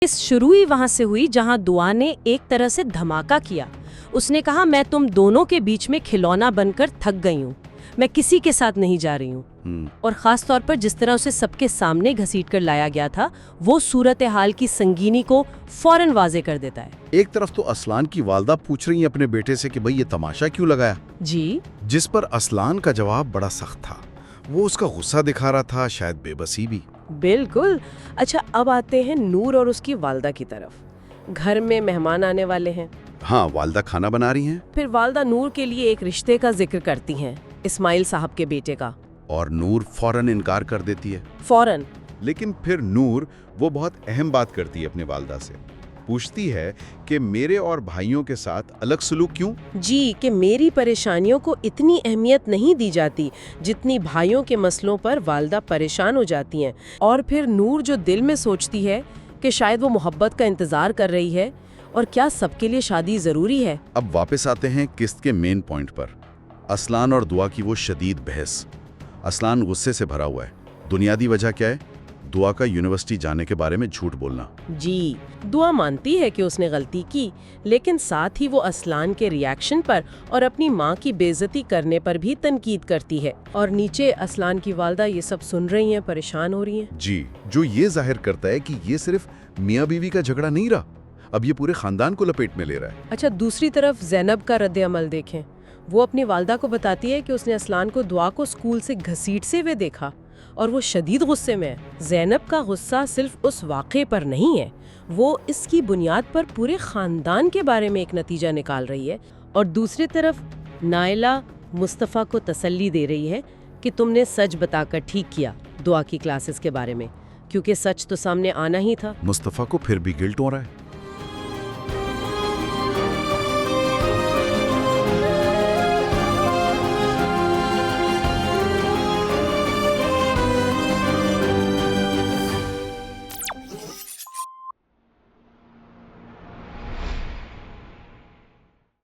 इस शुरू ही वहां से हुई जहां दुआ ने एक तरह से धमाका किया। उसने कहा, मैं तुम दोनों के बीच में खिलौना बनकर थक गई हूँ, मैं किसी के साथ नहीं जा रही हूँ। और खास तौर पर जिस तरह उसे सबके सामने घसीट कर लाया गया था, वो सूरत हाल की संगीनी को फौरन वाजे कर देता है। एक तरफ तो असलान की वालदा पूछ रही है अपने बेटे से कि भाई ये तमाशा क्यों लगाया, जी, जिस पर असलान का जवाब बड़ा सख्त था। वो उसका गुस्सा दिखा रहा था, शायद बेबसी भी। बिल्कुल। अच्छा, अब आते हैं नूर और उसकी वालदा की तरफ। घर में मेहमान आने वाले हैं। हाँ, वालदा खाना बना रही हैं। फिर वालदा नूर के लिए एक रिश्ते का जिक्र करती हैं, इस्माइल साहब के बेटे का। और नूर फौरन इनकार कर देती है। फौरन। लेकिन फिर नूर वो बहुत अहम बात करती है अपने वालदा से। पूछती है कि मेरे और भाइयों के साथ अलग सलूक क्यों? जी, कि मेरी परेशानियों को इतनी अहमियत नहीं दी जाती जितनी भाइयों के मसलों पर वालदा परेशान हो जाती हैं। और फिर नूर जो दिल में सोचती है कि शायद वो मोहब्बत का इंतजार कर रही है, और क्या सबके लिए शादी जरूरी है। अब वापस आते हैं किस्त के मेन पॉइंट पर, असलान और दुआ की वो शदीद बहस। असलान गुस्से से भरा हुआ है। बुनियादी वजह क्या है? दुआ का यूनिवर्सिटी जाने के बारे में झूठ बोलना। जी, दुआ मानती है कि उसने गलती की, लेकिन साथ ही वो असलान के रिएक्शन पर और अपनी माँ की बेइज्जती करने पर भी तनकीद करती है। और नीचे असलान की वालदा ये सब सुन रही हैं, परेशान हो रही हैं। जी, जो ये जाहिर करता है कि ये सिर्फ मियाँ बीवी का झगड़ा नहीं रहा, अब ये पूरे खानदान को लपेट में ले रहा है। अच्छा, दूसरी तरफ ज़ैनब का रद्द अमल देखें। वो अपनी वालदा को बताती है कि उसने असलान को दुआ को स्कूल से घसीटते हुए देखा और वो शदीद गुस्से में है। ज़ैनब का गुस्सा सिर्फ उस वाक़े पर नहीं है, वो इसकी बुनियाद पर पूरे खानदान के बारे में एक नतीजा निकाल रही है। और दूसरी तरफ नाइला मुस्तफ़ा को तसल्ली दे रही है कि तुमने सच बताकर ठीक किया दुआ की क्लासेस के बारे में, क्योंकि सच तो सामने आना ही था। मुस्तफ़ा को फिर भी गिल्ट हो रहा है।